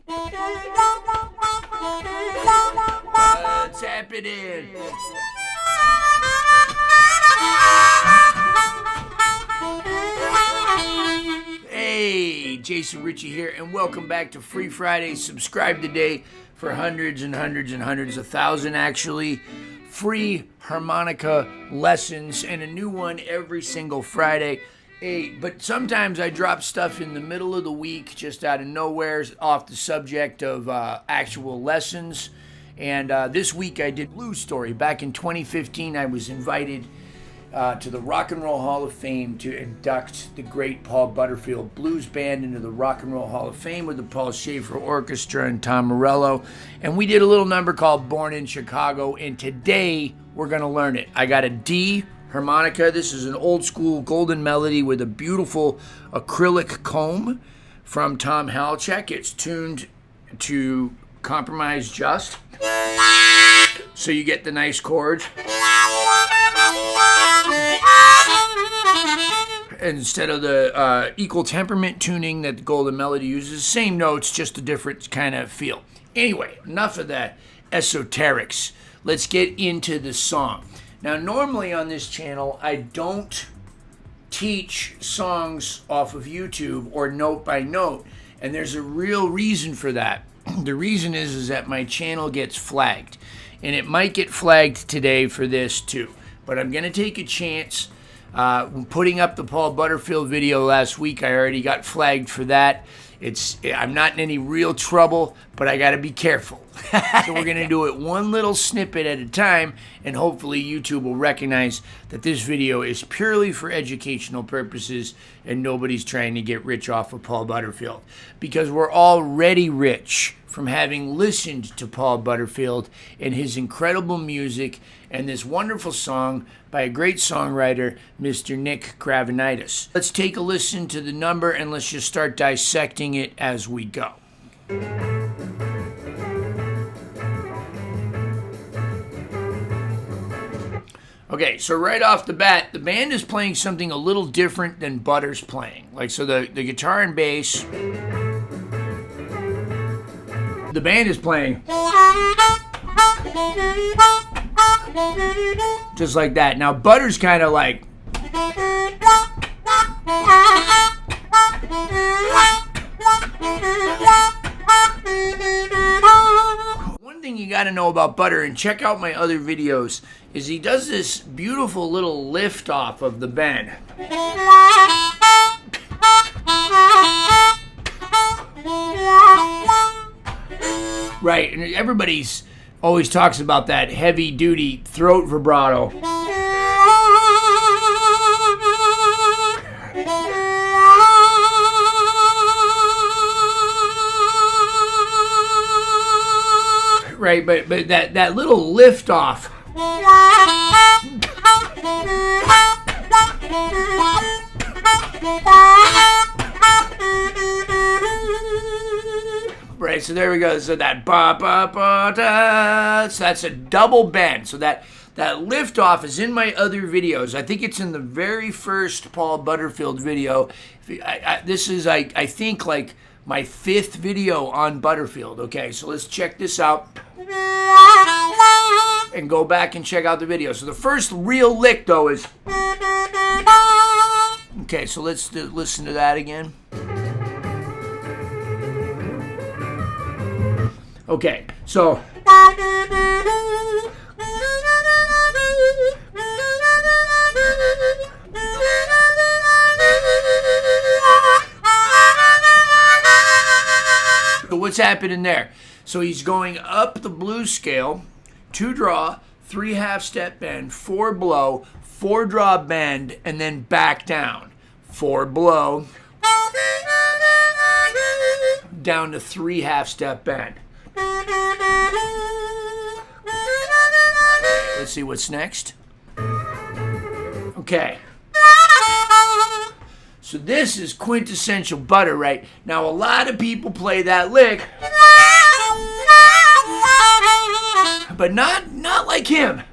What's happening? Hey, Jason Ricci here, and welcome back to Free Friday. Subscribe today for hundreds and hundreds and hundreds, 1,000 actually, free harmonica lessons, and a new one every single Friday. Hey, but sometimes I drop stuff in the middle of the week just out of nowhere off the subject of actual lessons. And this week I did Blues Story. Back in 2015, I was invited to the Rock and Roll Hall of Fame to induct the great Paul Butterfield Blues Band into the Rock and Roll Hall of Fame with the Paul Schaefer Orchestra and Tom Morello. And we did a little number called Born in Chicago, and today we're going to learn it. I got a D harmonica. This is an old school golden melody with a beautiful acrylic comb from Tom Halchek. It's tuned to compromise just, so you get the nice chords. Instead of the equal temperament tuning that the golden melody uses, same notes, just a different kind of feel. Anyway, enough of that esoterics. Let's get into the song. Now, normally on this channel, I don't teach songs off of YouTube or note by note, and there's a real reason for that. The reason is that my channel gets flagged, and it might get flagged today for this too. But I'm going to take a chance. Putting up the Paul Butterfield video last week, I already got flagged for that. I'm not in any real trouble, but I got to be careful. So we're going to do it one little snippet at a time, and hopefully YouTube will recognize that this video is purely for educational purposes and nobody's trying to get rich off of Paul Butterfield. Because we're already rich from having listened to Paul Butterfield and his incredible music and this wonderful song by a great songwriter, Mr. Nick Kravenitis. Let's take a listen to the number and let's just start dissecting it as we go. Okay, so right off the bat, the band is playing something a little different than Butter's playing. Like, so the guitar and bass, the band is playing just like that. Now, Butter's kind of like, one thing you got to know about Butter, and check out my other videos, is he does this beautiful little lift off of the bend. Right, and everybody's always talks about that heavy duty throat vibrato. Right, but that little lift off. Right, so there we go. So that ba ba ba da. So that's a double bend. So that lift off is in my other videos. I think it's in the very first Paul Butterfield video. This is I think like my 5th video on Butterfield. Okay, so let's check this out and go back and check out the video. So the first real lick though is, okay, so let's listen to that again. Okay, so what's happening there? So he's going up the blues scale, 2 draw, 3 half step bend, 4 blow, 4 draw bend, and then back down. 4 blow, down to 3 half step bend. Let's see what's next. Okay. So this is quintessential Butter, right? Now a lot of people play that lick, but not like him.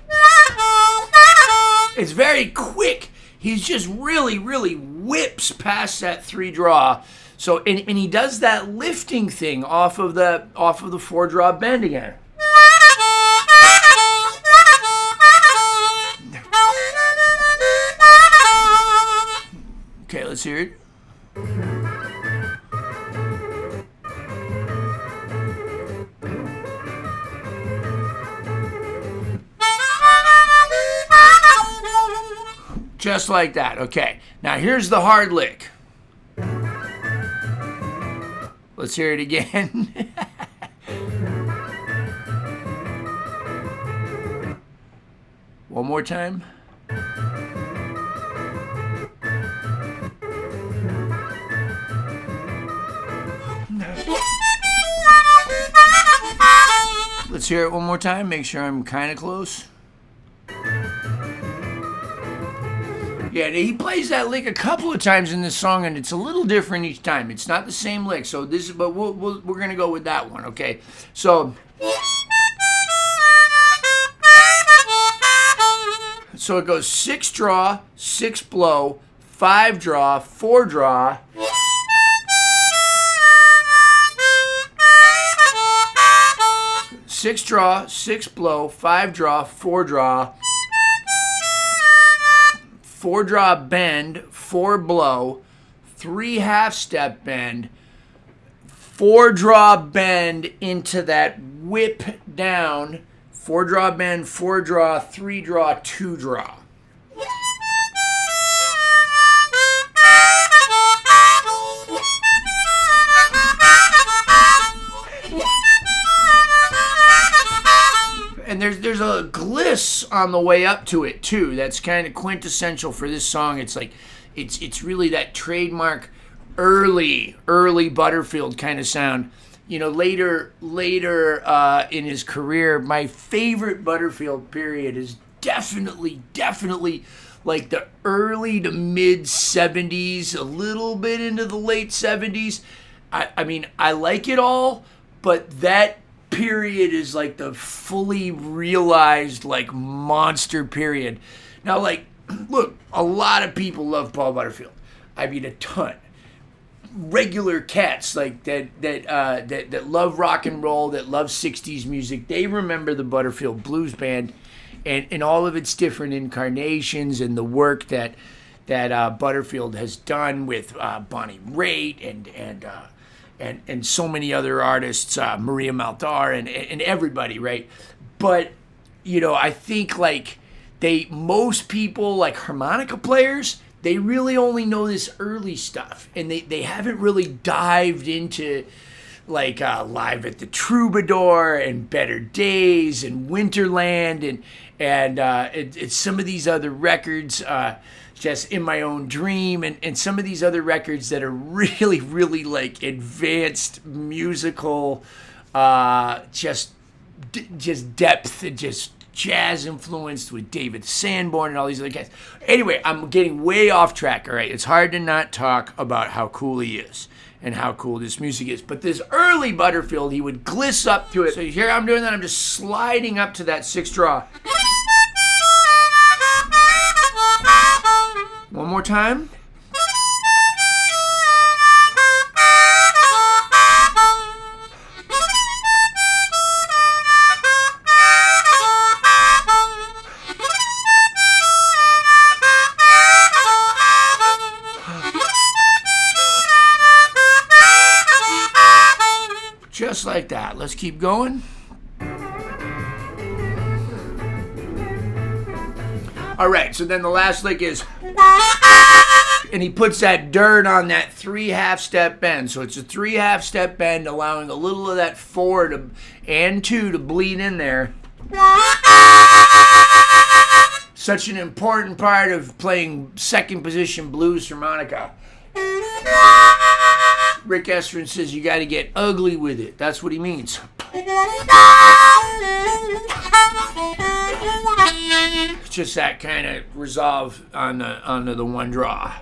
It's very quick. He's just really whips past that 3 draw. So and he does that lifting thing off of the 4-draw bend again. Okay, let's hear it. Just like that. Okay. Now here's the hard lick. Let's hear it again. One more time. Let's hear it one more time. Make sure I'm kind of close. Yeah, he plays that lick a couple of times in this song, and it's a little different each time. It's not the same lick, so this. But we're gonna go with that one, okay? So it goes 6 draw, 6 blow, 5 draw, 4 draw. 6 draw, 6 blow, 5 draw, 4 draw. 4 draw bend, 4 blow, 3 half-step bend, 4 draw bend into that whip down, 4 draw bend, 4 draw, 3 draw, 2 draw. And there's a gliss on the way up to it too. That's kind of quintessential for this song. It's like it's really that trademark early Butterfield kind of sound. You know, later in his career, my favorite Butterfield period is definitely like the early to mid 70s, a little bit into the late 70s. I mean, I like it all, but that period is like the fully realized like monster period. Now, like, look, a lot of people love Paul Butterfield. I mean, a ton. Regular cats like that love rock and roll, that love 60s music, they remember the Butterfield Blues Band and all of its different incarnations and the work that Butterfield has done with Bonnie Raitt and so many other artists, Maria Maldar and everybody, right? But, you know, I think like most people, like harmonica players, they really only know this early stuff, and they haven't really dived into like Live at the Troubadour and Better Days and Winterland and it's some of these other records, just In My Own Dream and some of these other records that are really like advanced musical, just depth and just jazz influenced with David Sanborn and all these other guys. Anyway, I'm getting way off track, all right? It's hard to not talk about how cool he is and how cool this music is. But this early Butterfield, he would gliss up to it. So here I'm doing that. I'm just sliding up to that 6 draw. One more time. Just like that. Let's keep going. All right, so then the last lick is, and he puts that dirt on that 3 half-step bend. So it's a 3 half-step bend, allowing a little of that 4 and 2 to bleed in there. Such an important part of playing second position blues harmonica. Rick Estrin says you got to get ugly with it. That's what he means. It's just that kind of resolve onto the 1 draw.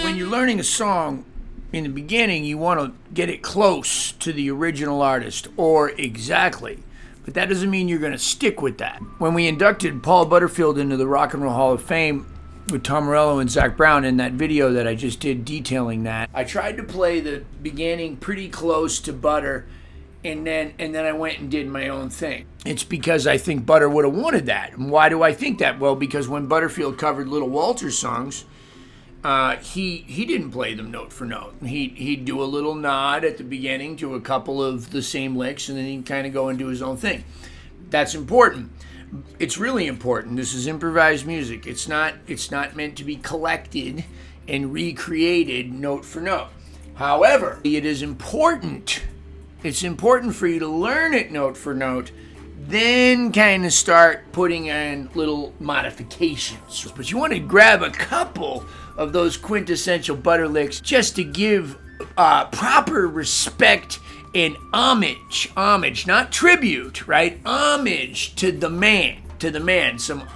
When you're learning a song, in the beginning, you want to get it close to the original artist, or exactly. But that doesn't mean you're going to stick with that. When we inducted Paul Butterfield into the Rock and Roll Hall of Fame, with Tom Morello and Zach Brown in that video that I just did detailing that. I tried to play the beginning pretty close to Butter, and then I went and did my own thing. It's because I think Butter would have wanted that. And why do I think that? Well, because when Butterfield covered Little Walter's songs, he didn't play them note for note. He'd do a little nod at the beginning to a couple of the same licks, and then he'd kind of go and do his own thing. That's important. It's really important. This is improvised music. It's not meant to be collected and recreated note for note. However, it is important. It's important for you to learn it note for note, then kind of start putting in little modifications. But you want to grab a couple of those quintessential Butter licks just to give proper respect and homage, not tribute, right? Homage to the man, some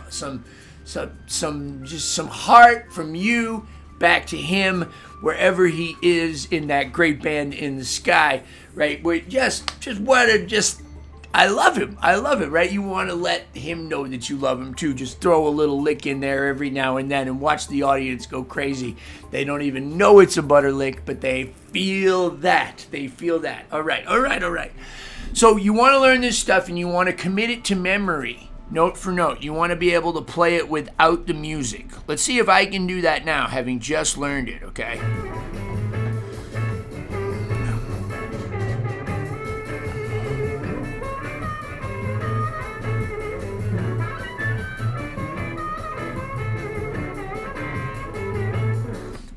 heart from you back to him, wherever he is in that great band in the sky, right? Where I love him, right? You want to let him know that you love him too. Just throw a little lick in there every now and then and watch the audience go crazy. They don't even know it's a Butter lick, but they feel that. All right. So you want to learn this stuff and you want to commit it to memory, note for note. You want to be able to play it without the music. Let's see if I can do that now, having just learned it, okay?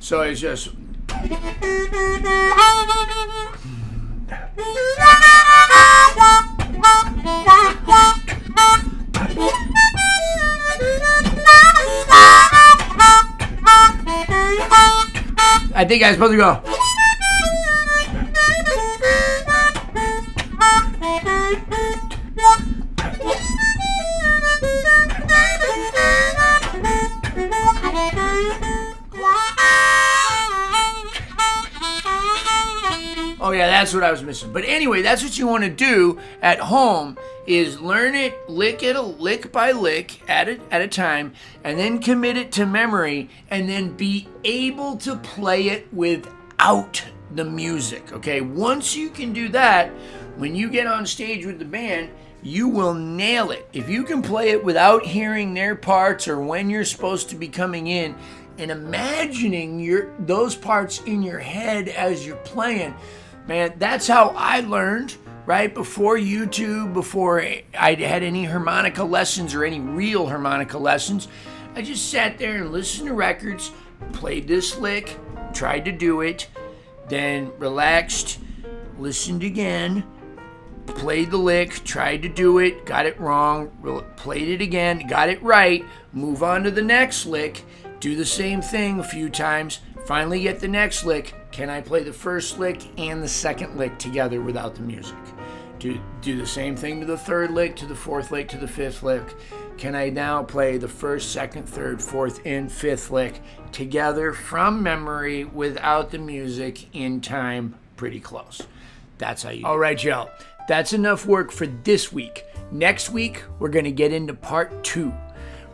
So it's just... I think I'm supposed to go... Oh yeah, that's what I was missing. But anyway, that's what you want to do at home, is learn it lick by lick at a time, and then commit it to memory, and then be able to play it without the music, okay? Once you can do that, when you get on stage with the band, you will nail it. If you can play it without hearing their parts or when you're supposed to be coming in, and imagining those parts in your head as you're playing, man, that's how I learned, right? Before YouTube, before I had any harmonica lessons or any real harmonica lessons, I just sat there and listened to records, played this lick, tried to do it, then relaxed, listened again, played the lick, tried to do it, got it wrong, played it again, got it right, move on to the next lick, do the same thing a few times, finally get the next lick. Can I play the first lick and the second lick together without the music? Do the same thing to the third lick, to the fourth lick, to the fifth lick. Can I now play the first, second, third, fourth, and fifth lick together from memory without the music in time pretty close? That's how you do it. All right, y'all. That's enough work for this week. Next week, we're going to get into part 2.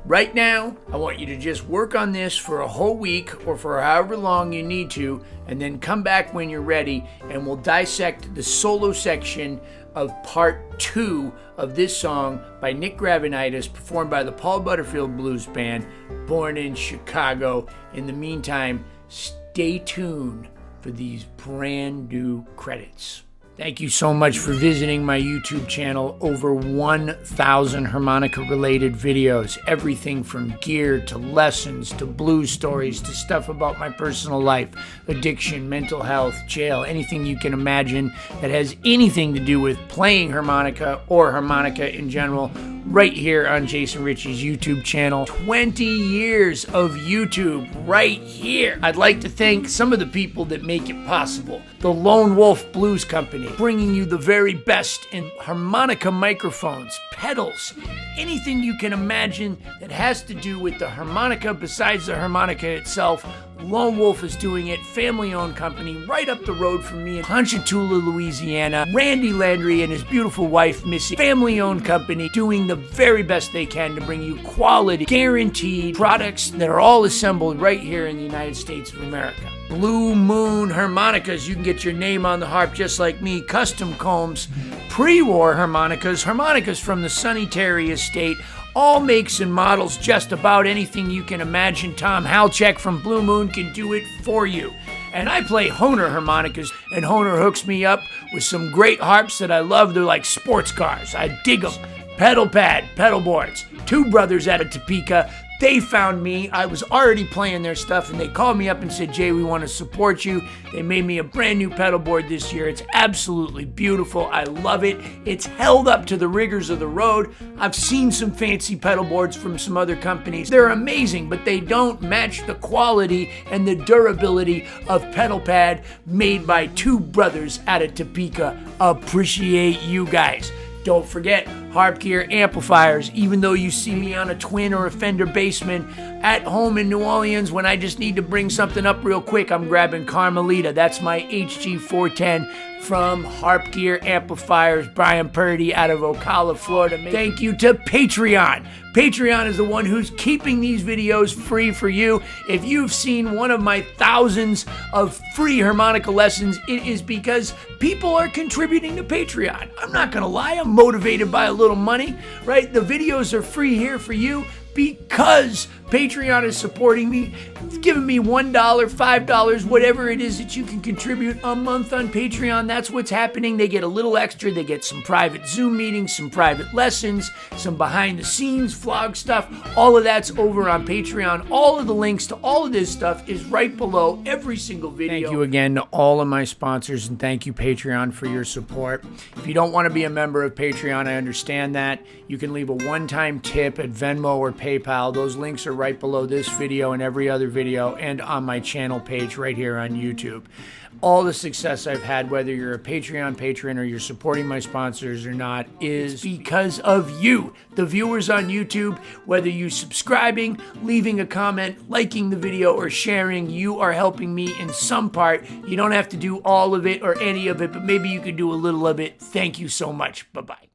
Right now, I want you to just work on this for a whole week or for however long you need to, and then come back when you're ready, and we'll dissect the solo section of part 2 of this song by Nick Gravenitis, performed by the Paul Butterfield Blues Band, born in Chicago. In the meantime, stay tuned for these brand new credits. Thank you so much for visiting my YouTube channel. Over 1,000 harmonica-related videos. Everything from gear to lessons to blues stories to stuff about my personal life, addiction, mental health, jail, anything you can imagine that has anything to do with playing harmonica or harmonica in general, right here on Jason Ricci's YouTube channel. 20 years of YouTube right here. I'd like to thank some of the people that make it possible. The Lone Wolf Blues Company, bringing you the very best in harmonica microphones, pedals, anything you can imagine that has to do with the harmonica besides the harmonica itself. Lone Wolf is doing it, family-owned company, right up the road from me in Ponchatoula, Louisiana. Randy Landry and his beautiful wife, Missy, family-owned company, doing the very best they can to bring you quality, guaranteed products that are all assembled right here in the United States of America. Blue Moon harmonicas, you can get your name on the harp just like me. Custom combs, pre-war harmonicas from the Sonny Terry estate. All makes and models, just about anything you can imagine. Tom Halchek from Blue Moon can do it for you. And I play Hohner harmonicas, and Hohner hooks me up with some great harps that I love. They're like sports cars. I dig them. Pedal pad, pedal boards. Two brothers out of Topeka. They found me. I was already playing their stuff, and they called me up and said, Jay, we want to support you. They made me a brand new pedal board this year. It's absolutely beautiful. I love it. It's held up to the rigors of the road. I've seen some fancy pedal boards from some other companies. They're amazing, but they don't match the quality and the durability of pedal pad made by two brothers out of Topeka. Appreciate you guys. Don't forget, harp gear, amplifiers. Even though you see me on a Twin or a Fender Bassman at home in New Orleans, when I just need to bring something up real quick, I'm grabbing Carmelita. That's my HG410 from Harp Gear Amplifiers. Brian Purdy out of Ocala, Florida. Thank you to Patreon. Patreon is the one who's keeping these videos free for you. If you've seen one of my thousands of free harmonica lessons, it is because people are contributing to Patreon. I'm not gonna lie, I'm motivated by a little money, right? The videos are free here for you because Patreon is supporting me. It's giving me $1, $5, whatever it is that you can contribute a month on Patreon. That's what's happening. They get a little extra. They get some private Zoom meetings, some private lessons, some behind the scenes vlog stuff. All of that's over on Patreon. All of the links to all of this stuff is right below every single video. Thank you again to all of my sponsors, and thank you, Patreon, for your support. If you don't want to be a member of Patreon, I understand that. You can leave a one-time tip at Venmo or PayPal. Those links are right below this video and every other video, and on my channel page right here on YouTube. All the success I've had, whether you're a Patreon patron or you're supporting my sponsors or not, is because of you, the viewers on YouTube. Whether you subscribing, leaving a comment, liking the video, or sharing, you are helping me in some part. You don't have to do all of it or any of it, but maybe you could do a little of it. Thank you so much. Bye-bye.